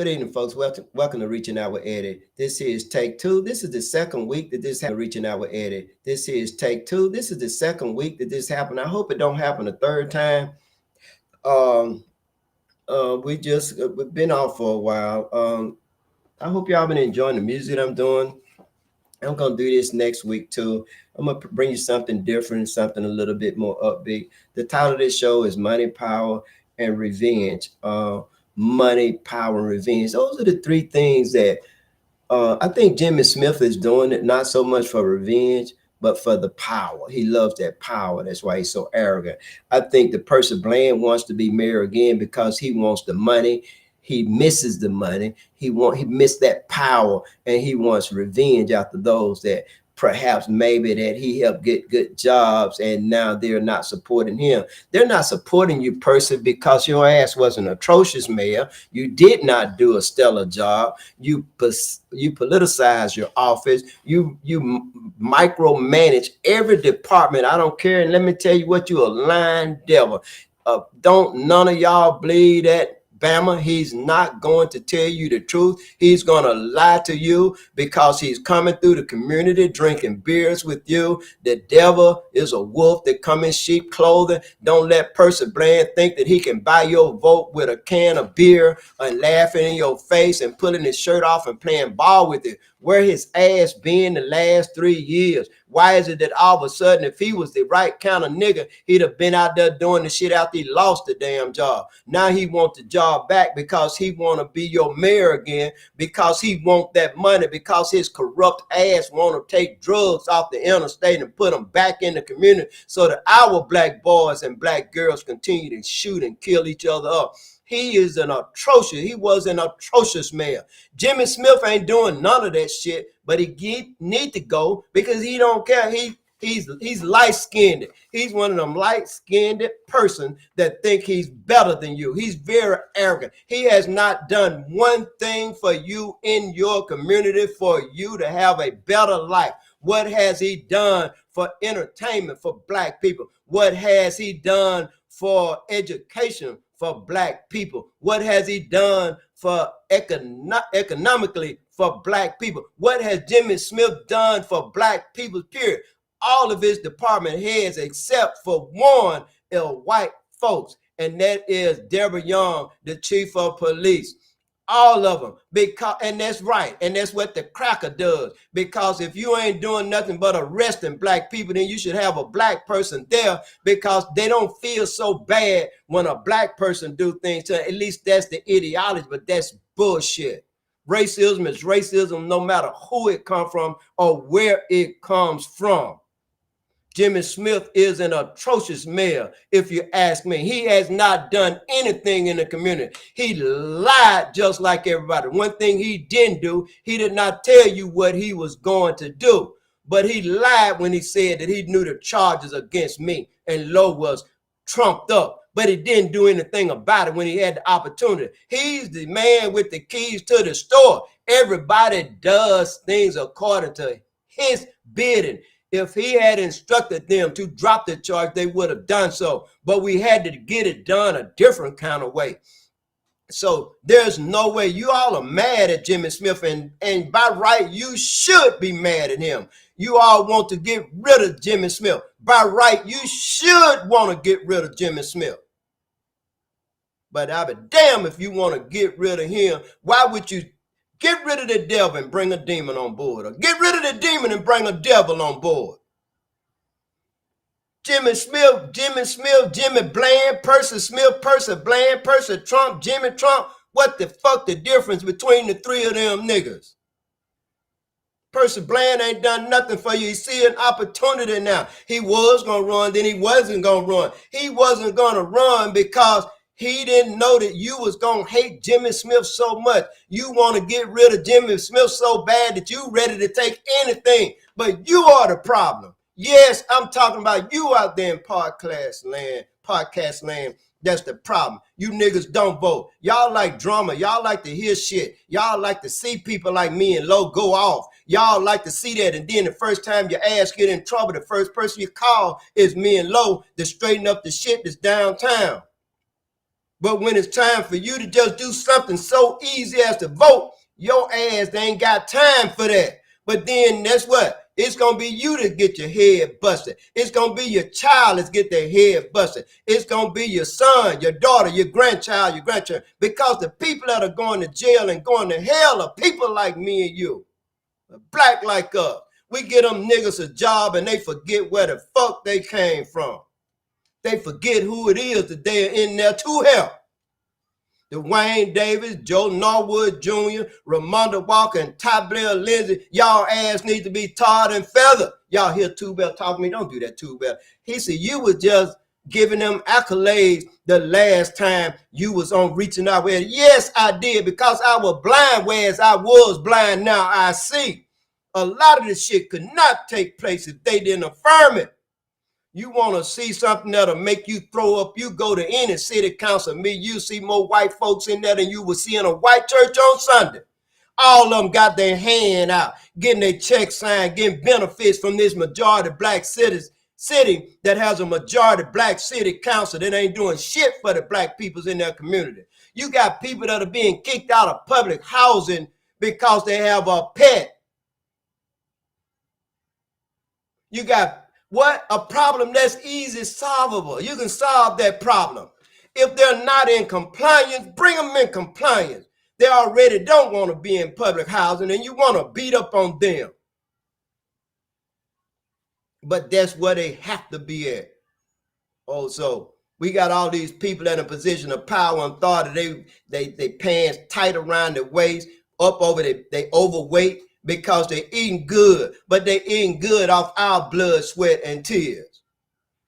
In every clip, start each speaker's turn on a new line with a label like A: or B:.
A: Good evening, folks. Welcome to Reaching Out with Eddie. This is take two. This is the second week that this happened. Reaching Out with Eddie. This is take two. This is the second week that this happened. I hope it don't happen a third time. Um, we've been off for a while. I hope y'all been enjoying the music I'm doing. I'm gonna do this next week too. I'm gonna bring you something different, something a little bit more upbeat. The title of this show is Money, Power, and Revenge. Money, power, and revenge. Those are the three things that I think Jimmy Smith is doing it, not so much for revenge, but for the power. He loves that power. That's why he's so arrogant. I think the person Bland wants to be mayor again because he wants the money. He misses the money. He missed that power, and he wants revenge after those that perhaps maybe that he helped get good jobs and now they're not supporting him. They're not supporting you, person, because your ass was an atrocious mayor. You did not do a stellar job. You politicize your office. You micromanage every department. I don't care. And let me tell you what, you a lying devil. Don't none of y'all believe that Bama. He's not going to tell you the truth. He's going to lie to you because he's coming through the community drinking beers with you. The devil is a wolf that come in sheep clothing. Don't let Percy Bland think that he can buy your vote with a can of beer and laughing in your face and pulling his shirt off and playing ball with it. Where his ass been the last 3 years? Why is it that all of a sudden, if he was the right kind of nigga, he'd have been out there doing the shit after he lost the damn job? Now he wants the job back because he want to be your mayor again, because he want that money, because his corrupt ass want to take drugs off the interstate and put them back in the community so that our black boys and black girls continue to shoot and kill each other up. He is he was an atrocious mayor. Jimmy Smith ain't doing none of that shit, but he need to go because he don't care. He's light-skinned. He's one of them light-skinned person that think he's better than you. He's very arrogant. He has not done one thing for you in your community for you to have a better life. What has he done for entertainment for black people? What has he done for education for black people? What has he done for economically for black people? What has Jimmy Smith done for black people, period? All of his department heads except for one are white folks, and that is Deborah Young, the chief of police. All of them, and that's right, and that's what the cracker does. Because if you ain't doing nothing but arresting black people, then you should have a black person there because they don't feel so bad when a black person do things to them. At least that's the ideology, but that's bullshit. Racism is racism no matter who it comes from or where it comes from. Jimmy Smith is an atrocious mayor, if you ask me. He has not done anything in the community. He lied just like everybody. One thing he didn't do, he did not tell you what he was going to do. But he lied when he said that he knew the charges against me and Lowe was trumped up. But he didn't do anything about it when he had the opportunity. He's the man with the keys to the store. Everybody does things according to his bidding. If he had instructed them to drop the charge, they would have done so. But we had to get it done a different kind of way. So there's no way. You all are mad at Jimmy Smith, and by right, you should be mad at him. You all want to get rid of Jimmy Smith. By right, you should want to get rid of Jimmy Smith. But I'll be damned if you want to get rid of him. Why would you get rid of the devil and bring a demon on board? Or get rid of the demon and bring a devil on board? Jimmy Smith, Jimmy Bland, Percy Smith, Percy Bland, Percy Trump, Jimmy Trump. What the fuck the difference between the three of them niggas? Percy Bland ain't done nothing for you. He see an opportunity now. He was going to run, then he wasn't going to run. He wasn't going to run because he didn't know that you was going to hate Jimmy Smith so much. You want to get rid of Jimmy Smith so bad that you ready to take anything. But you are the problem. Yes, I'm talking about you out there in podcast land. That's the problem. You niggas don't vote. Y'all like drama. Y'all like to hear shit. Y'all like to see people like me and Lowe go off. Y'all like to see that. And then the first time your ass get in trouble, the first person you call is me and Lowe to straighten up the shit that's downtown. But when it's time for you to just do something so easy as to vote, your ass they ain't got time for that. But then that's what? It's going to be you to get your head busted. It's going to be your child that's get their head busted. It's going to be your son, your daughter, your grandchild, your grandchild. Because the people that are going to jail and going to hell are people like me and you. Black like us. We get them niggas a job and they forget where the fuck they came from. They forget who it is that they are in there to help. Dwayne Davis, Joe Norwood Jr., Ramonda Walker, and Ty Blair Lindsay, y'all ass need to be tarred and feathered. Y'all hear Two Bell talking to me? Don't do that, Two Bell. He said, you was just giving them accolades the last time you was on Reaching Out. Well, yes, I did, because I was blind, whereas I was blind, now I see. A lot of this shit could not take place if they didn't affirm it. You want to see something that'll make you throw up, you go to any city council meeting, you see more white folks in there than you will see in a white church on Sunday. All of them got their hand out, getting their check signed, getting benefits from this majority black city that has a majority black city council that ain't doing shit for the black peoples in their community. You got people that are being kicked out of public housing because they have a pet. You got what? A problem that's easy solvable. You can solve that problem. If they're not in compliance, bring them in compliance. They already don't want to be in public housing and you want to beat up on them. But that's where they have to be at. Also, we got all these people in a position of power and authority. They pants tight around their waist, up over they overweight, because they're eating good, but they're eating good off our blood, sweat, and tears.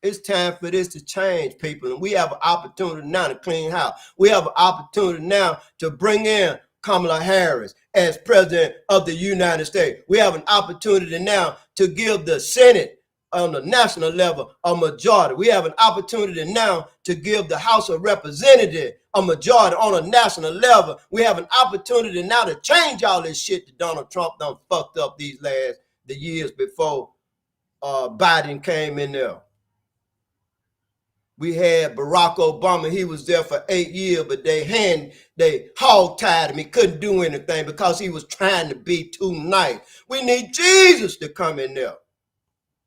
A: It's time for this to change, people. And we have an opportunity now to clean house. We have an opportunity now to bring in Kamala Harris as president of the United States. We have an opportunity now to give the Senate on the national level a majority. We have an opportunity now to give the House of Representatives a majority on a national level. We have an opportunity now to change all this shit that Donald Trump done fucked up the years before Biden came in there. We had Barack Obama. He was there for 8 years, but they hog-tied him. He couldn't do anything because he was trying to be too nice. We need Jesus to come in there.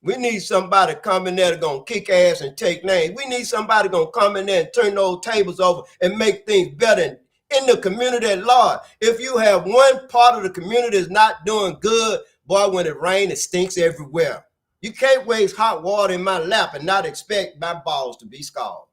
A: We need somebody come in there that's going to kick ass and take names. We need somebody going to come in there and turn those tables over and make things better in the community at large. If you have one part of the community that's not doing good, boy, when it rains, it stinks everywhere. You can't waste hot water in my lap and not expect my balls to be scalded.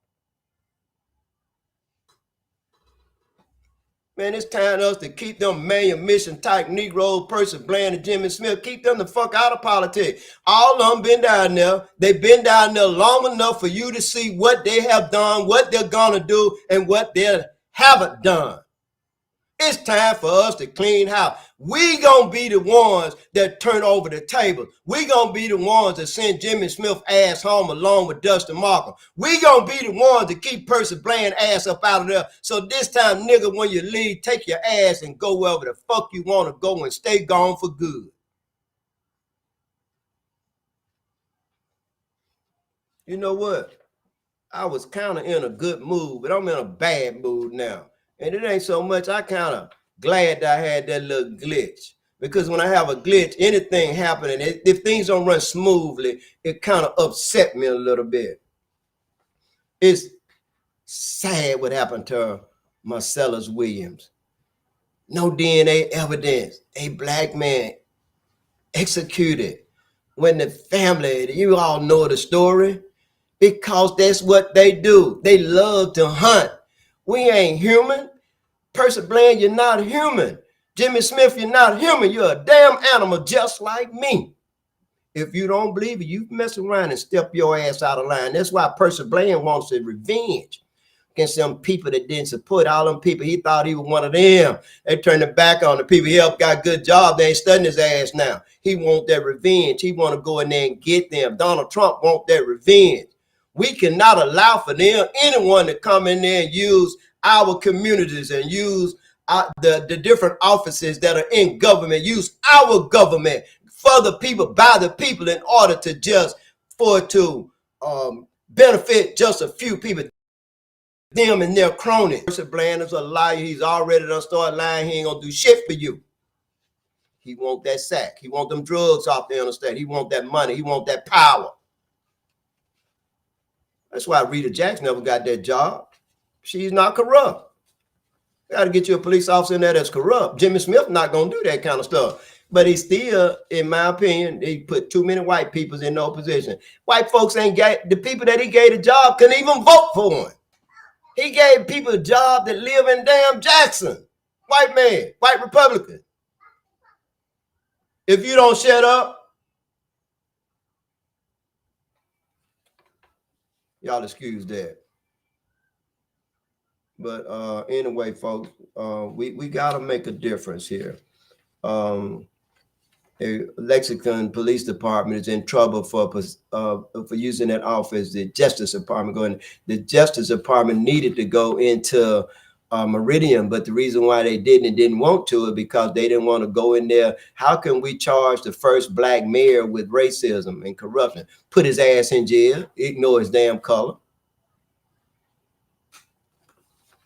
A: Man, it's time for us to keep them manumission type Negroes, Percy Bland and Jimmy Smith, keep them the fuck out of politics. All of them been down there. They've been down there long enough for you to see what they have done, what they're gonna do, and what they haven't done. It's time for us to clean house. We gonna be the ones that turn over the table. We gonna be the ones that send Jimmy Smith ass home along with Dustin Markham. We gonna be the ones that keep Percy Bland ass up out of there. So this time, nigga, when you leave, take your ass and go wherever the fuck you want to go and stay gone for good. You know what? I was kind of in a good mood, but I'm in a bad mood now. And it ain't so much, I kind of glad that I had that little glitch. Because when I have a glitch, anything happening, if things don't run smoothly, it kind of upset me a little bit. It's sad what happened to Marcellus Williams. No DNA evidence. A black man executed. When the family, you all know the story, because that's what they do. They love to hunt. We ain't human. Percy Bland, you're not human. Jimmy Smith, you're not human. You're a damn animal just like me. If you don't believe it, you mess around and step your ass out of line. That's why Percy Bland wants his revenge against some people that didn't support all them people. He thought he was one of them. They turned their back on the people he helped, got a good job. They ain't studying his ass now. He want that revenge. He want to go in there and get them. Donald Trump want that revenge. We cannot allow for them, anyone to come in there and use our communities and use the different offices that are in government, use our government for the people, by the people, in order to just, for it to benefit just a few people. Them and their cronies. Mercy Bland's a liar. He's already done started lying. He ain't gonna do shit for you. He want that sack. He want them drugs off the interstate. He want that money. He want that power. That's why Rita Jackson never got that job. She's not corrupt. You got to get you a police officer in there that's corrupt. Jimmy Smith not going to do that kind of stuff. But he still, in my opinion, he put too many white people in no position. White folks ain't got, the people that he gave the job couldn't even vote for him. He gave people a job that live in damn Jackson. White man, white Republican. If you don't shut up, y'all excuse that. But anyway, folks, we got to make a difference here. Lexington Police Department is in trouble for using that office. The Justice Department the Justice Department needed to go into Meridian, but the reason why they didn't want to is because they didn't want to go in there. How can we charge the first black mayor with racism and corruption? Put his ass in jail, ignore his damn color.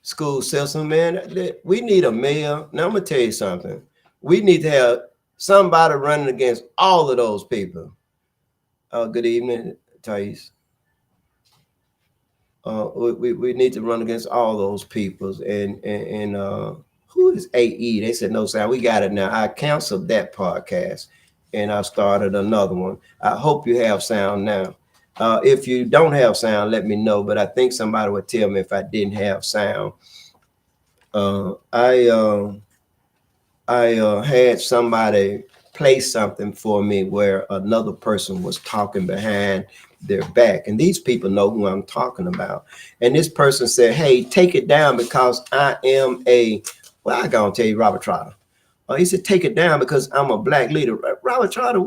A: School system, man. We need a mayor. Now I'm gonna tell you something. We need to have somebody running against all of those people. Good evening, Thais. We need to run against all those peoples. And who is AE? They said no sound. We got it now. I canceled that podcast and I started another one. I hope you have sound now. If you don't have sound, let me know. But I think somebody would tell me if I didn't have sound. I had somebody play something for me where another person was talking behind their back. And these people know who I'm talking about. And this person said, hey, take it down because I am well, I'm going to tell you, Robert Trotter. He said, take it down because I'm a black leader. Robert Trotter,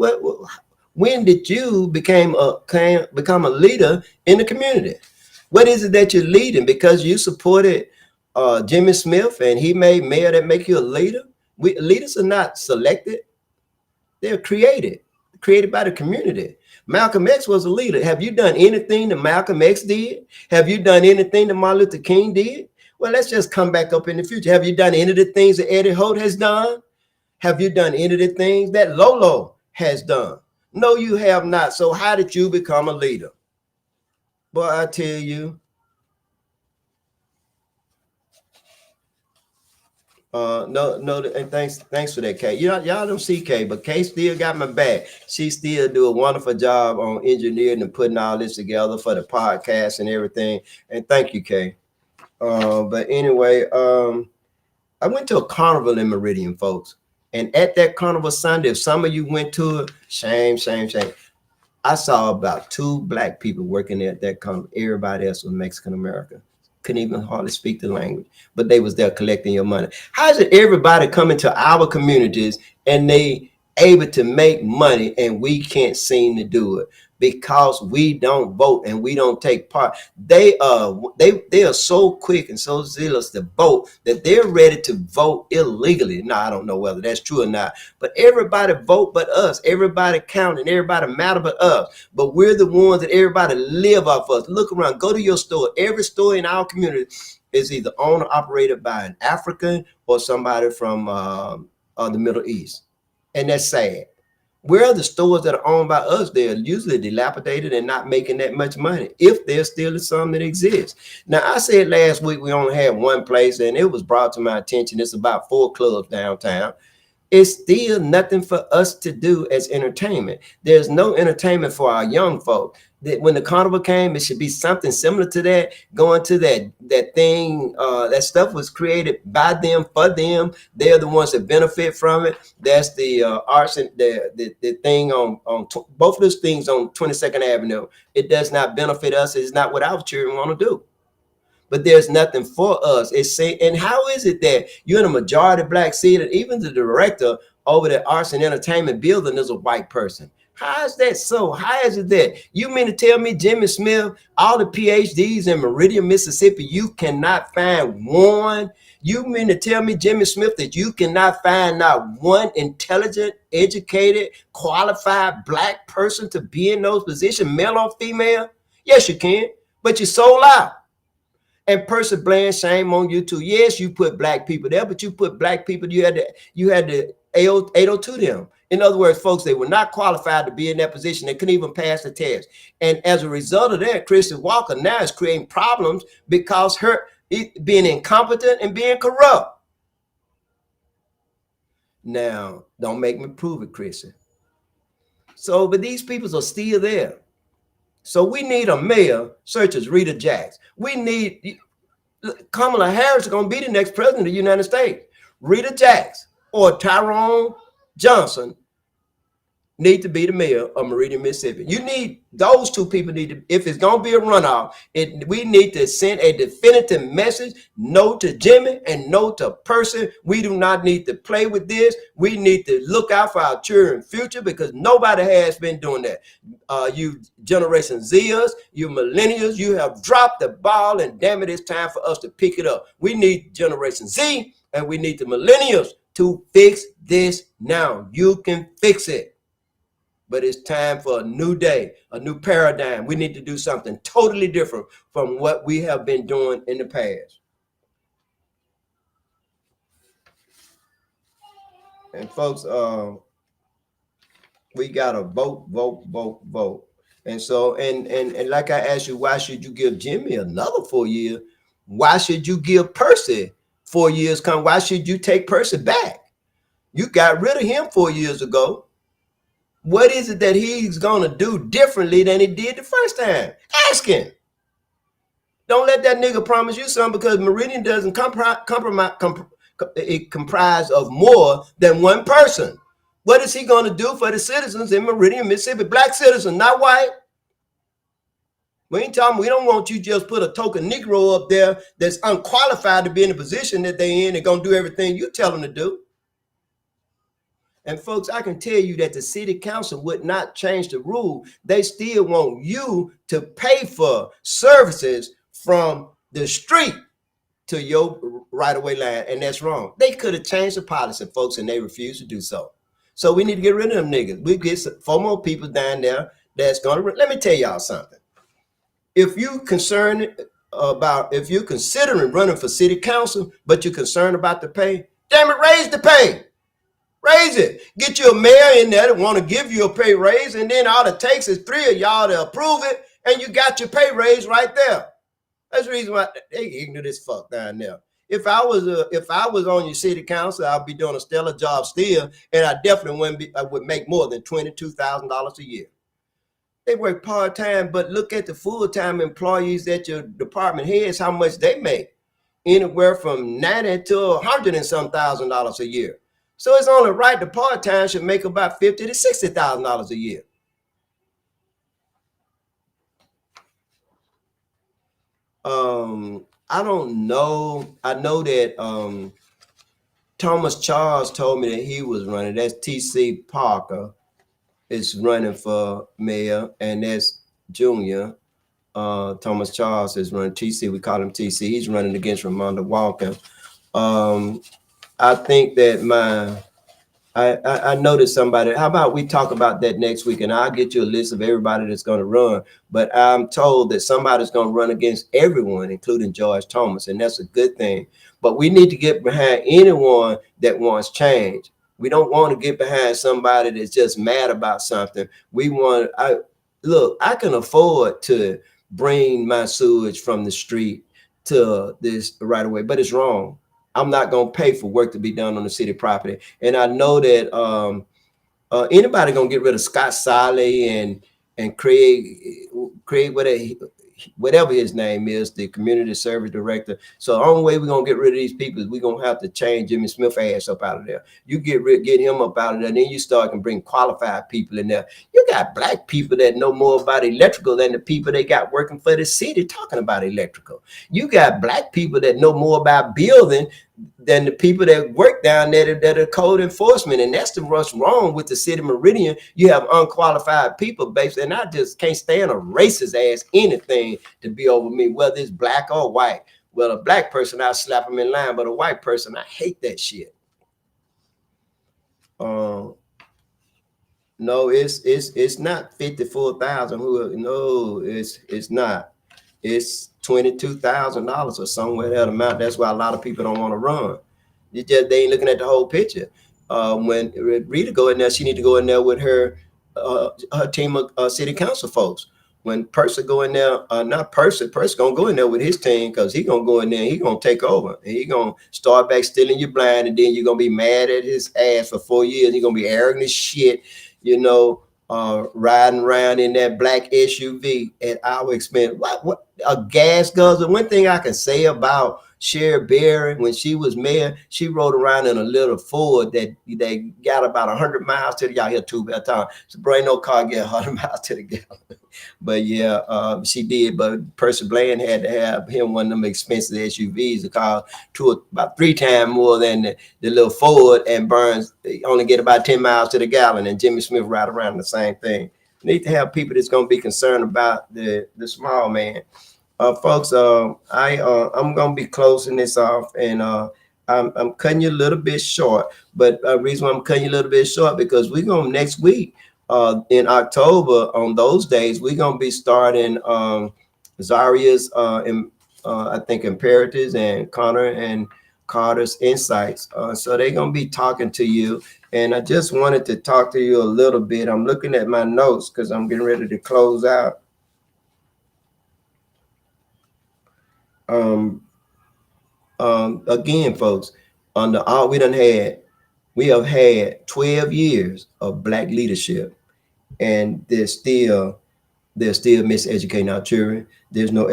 A: when did you become a leader in the community? What is it that you're leading? Because you supported Jimmy Smith and he made mayor that make you a leader? Leaders are not selected. They're created by the community. Malcolm X was a leader. Have you done anything that Malcolm X did? Have you done anything that Martin Luther King did? Well, let's just come back up in the future. Have you done any of the things that Eddie Holt has done? Have you done any of the things that Lolo has done? No, you have not. So how did you become a leader? Boy, I tell you. No, and thanks for that, Kay. Y'all don't see Kay, but Kay still got my back. She still do a wonderful job on engineering and putting all this together for the podcast and everything. And thank you, Kay. But anyway, I went to a carnival in Meridian, folks. And at that carnival Sunday, if some of you went to it, shame. I saw about 2 black people working at that carnival. Everybody else was Mexican American. Couldn't even hardly speak the language, but they was there collecting your money. How is it everybody coming to our communities and they able to make money and we can't seem to do it? Because we don't vote and we don't take part. They are so quick and so zealous to vote that they're ready to vote illegally. Now, I don't know whether that's true or not, but everybody vote but us. Everybody count and everybody matter but us. But we're the ones that everybody live off us. Look around, go to your store. Every store in our community is either owned or operated by an African or somebody from the Middle East. And that's sad. Where are the stores that are owned by us? They're usually dilapidated and not making that much money, if there's still some that exist. Now, I said last week we only had one place, and it was brought to my attention. It's about 4 clubs downtown. It's still nothing for us to do as entertainment. There's no entertainment for our young folk. That when the carnival came, it should be something similar to that. Going to that thing, that stuff was created by them, for them. They're the ones that benefit from it. That's the arts and the thing on both of those things on 22nd Avenue. It does not benefit us. It's not what our children want to do. But there's nothing for us. And how is it that you're in a majority black city? Even the director over the arts and entertainment building is a white person. How is that so? How is it that you mean to tell me Jimmy Smith, all the PhDs in Meridian, Mississippi, you cannot find one? You mean to tell me, Jimmy Smith, that you cannot find not one intelligent, educated, qualified black person to be in those positions, male or female? Yes, you can, but you sold out. And Percy Bland, shame on you too. Yes, you put black people there, but you put black people, you had the 802 them. In other words, folks, they were not qualified to be in that position. They couldn't even pass the test. And as a result of that, Christy Walker now is creating problems because her being incompetent and being corrupt. Now, don't make me prove it, Chrissy. So, but these people are still there. So we need a mayor such as Rita Jacks. We need Kamala Harris is going to be the next president of the United States. Rita Jacks or Tyrone Johnson need to be the mayor of Meridian, Mississippi. You need those two people need to, if it's going to be a runoff, we need to send a definitive message, no to Jimmy and no to Percy. We do not need to play with this. We need to look out for our children's future because nobody has been doing that. You Generation Zers, you millennials, you have dropped the ball, and damn it, it's time for us to pick it up. We need Generation Z and we need the millennials to fix this now. You can fix it. But it's time for a new day, a new paradigm. We need to do something totally different from what we have been doing in the past. And folks, we gotta vote. And so, and like I asked you, why should you give Jimmy another 4 years? Why should you give Percy 4 years? Why should you take Percy back? You got rid of him 4 years ago. What is it that he's going to do differently than he did the first time? Ask him. Don't let that nigga promise you something because Meridian doesn't comprise of more than one person. What is he going to do for the citizens in Meridian, Mississippi? Black citizens, not white. We ain't talking, we don't want you just put a token Negro up there that's unqualified to be in the position that they in and going to do everything you tell them to do. And folks, I can tell you that the city council would not change the rule. They still want you to pay for services from the street to your right-of-way line, and that's wrong. They could have changed the policy, folks, and they refuse to do so. So we need to get rid of them niggas. We get 4 more people down there that's going to, let me tell y'all something. If you're considering running for city council, but you're concerned about the pay, damn it, raise the pay. Raise it. Get you a mayor in there that want to give you a pay raise, and then all it takes is 3 of y'all to approve it, and you got your pay raise right there. That's the reason why they ignorant as fuck down there. If I was on your city council, I'd be doing a stellar job still, and I definitely I would make more than $22,000 a year. They work part-time, but look at the full-time employees at your department heads, how much they make. Anywhere from 90 to 100 and some $1,000 a year. So it's only right the part-time should make about $50,000 to $60,000 a year. I don't know. I know that Thomas Charles told me that he was running. That's T.C. Parker is running for mayor, and that's Junior. Thomas Charles is running. T.C. we call him T.C. He's running against Ramonda Walker. I think that I noticed somebody. How about we talk about that next week, and I'll get you a list of everybody that's going to run. But I'm told that somebody's going to run against everyone, including George Thomas, and that's a good thing. But we need to get behind anyone that wants change. We don't want to get behind somebody that's just mad about something. We want. I can afford to bring my sewage from the street to this right away, but it's wrong. I'm not going to pay for work to be done on the city property. And I know that anybody going to get rid of Scott Solly and Craig whatever his name is, the community service director. So the only way we're going to get rid of these people is we're going to have to change Jimmy Smith ass up out of there. You get him up out of there, and then you start and bring qualified people in there. You got black people that know more about electrical than the people they got working for the city talking about electrical. You got black people that know more about building than the people that work down there that are code enforcement. And that's what's wrong with the city of Meridian. You have unqualified people basically, and I just can't stand a racist ass anything to be over me, whether it's black or white. Well, a black person, I'll slap him in line, but a white person, I hate that shit. No, it's not 54,000 no, it's not. it's $22,000 or somewhere that amount. That's why a lot of people don't want to run. They ain't looking at the whole picture. When Rita go in there, she need to go in there with her team of city council folks. When Percy go in there, not Percy gonna go in there with his team because he gonna go in there and he gonna take over. And he gonna start back stealing your blind, and then you're gonna be mad at his ass for 4 years. He gonna be arrogant as shit, riding around in that black SUV at our expense. What a gas guzzler. One thing I can say about Sherry Berry, when she was mayor, she rode around in a little Ford that they got about 100 miles to the y'all here too by the time. So bring no car get 100 miles to the gallon. But yeah, she did. But Percy Bland had to have him one of them expensive SUVs that cost about 3 times more than the little Ford, and Burns only get about 10 miles to the gallon, and Jimmy Smith ride around the same thing. You need to have people that's going to be concerned about the small man. Folks, I'm gonna be closing this off, and I'm cutting you a little bit short. But the reason why I'm cutting you a little bit short because we're gonna next week, in October, on those days, we're gonna be starting Zaria's I think Imperatives and Connor and Carter's Insights. So they're gonna be talking to you, and I just wanted to talk to you a little bit. I'm looking at my notes because I'm getting ready to close out. Again, folks, under all we have had 12 years of black leadership, and they're still miseducating our children. There's no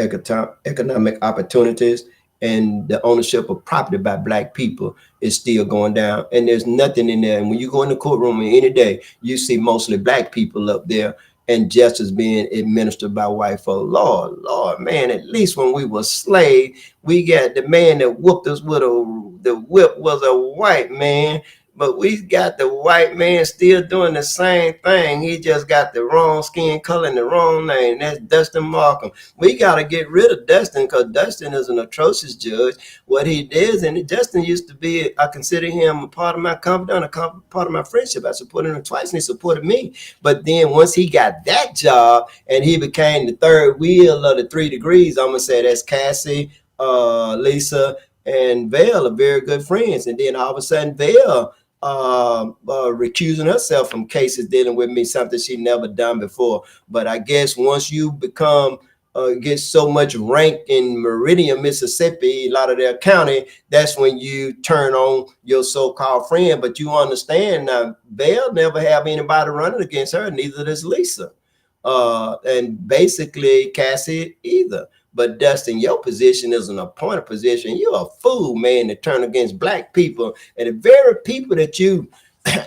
A: economic opportunities, and the ownership of property by black people is still going down, and there's nothing in there. And when you go in the courtroom any day, you see mostly black people up there, and justice being administered by white folk. Lord, man, at least when we were slaves, we got the man that whooped us with the whip was a white man. But we got the white man still doing the same thing. He just got the wrong skin color and the wrong name. That's Dustin Markham. We got to get rid of Dustin because Dustin is an atrocious judge. What he did, and Dustin used to be, I consider him a part of my confidant, a part of my friendship. I supported him twice and he supported me. But then once he got that job and he became the third wheel of the 3 degrees, I'm going to say that's Cassie, Lisa, and Val are very good friends. And then all of a sudden, Val recusing herself from cases dealing with me, something she never done before. But I guess once you become get so much rank in Meridian, Mississippi, Lauderdale County, that's when you turn on your so-called friend. But you understand now, Val never have anybody running against her, neither does Lisa, and basically Cassie either. But Dustin, your position is an appointed position. You're a fool, man, to turn against black people. And the very people that you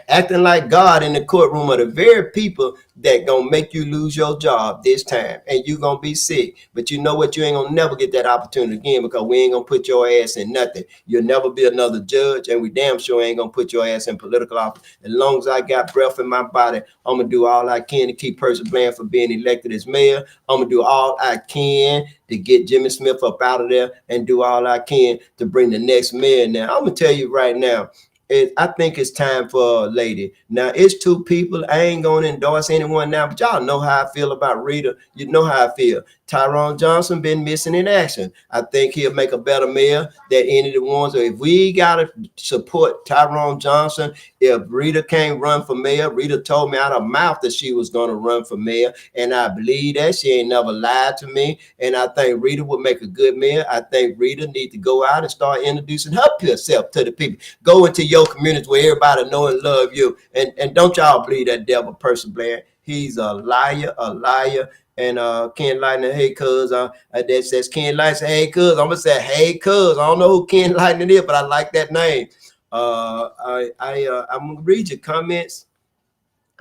A: acting like God in the courtroom are the very people that gonna make you lose your job this time, and you gonna be sick. But you know what? You ain't gonna never get that opportunity again because we ain't gonna put your ass in nothing. You'll never be another judge, and we damn sure ain't gonna put your ass in political office. As long as I got breath in my body, I'm gonna do all I can to keep Percy Bland from being elected as mayor. I'm gonna do all I can to get Jimmy Smith up out of there, and do all I can to bring the next mayor. Now, I'm gonna tell you right now, I think it's time for a lady. Now, it's 2 people. I ain't going to endorse anyone now, but y'all know how I feel about Rita. You know how I feel. Tyrone Johnson been missing in action. I think he'll make a better mayor than any of the ones. If we got to support Tyrone Johnson, if Rita can't run for mayor, Rita told me out of her mouth that she was going to run for mayor, and I believe that. She ain't never lied to me, and I think Rita would make a good mayor. I think Rita need to go out and start introducing herself to the people. Go into your communities where everybody know and love you, and don't y'all believe that devil Percy Bland. He's a liar. And Ken Lightning, hey cuz, that says Ken Lightning, hey cuz. I'm gonna say hey cuz. I don't know who Ken Lightning is, but I like that name. I'm gonna read your comments.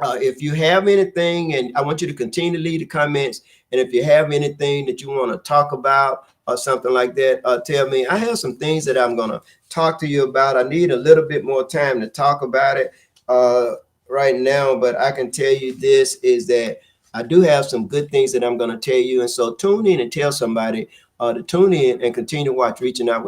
A: If you have anything, and I want you to continue to leave the comments, and if you have anything that you want to talk about or something like that, tell me. I have some things that I'm gonna talk to you about. I need a little bit more time to talk about it right now, but I can tell you this is that I do have some good things that I'm going to tell you. And so tune in and tell somebody to tune in and continue to watch Reaching Out with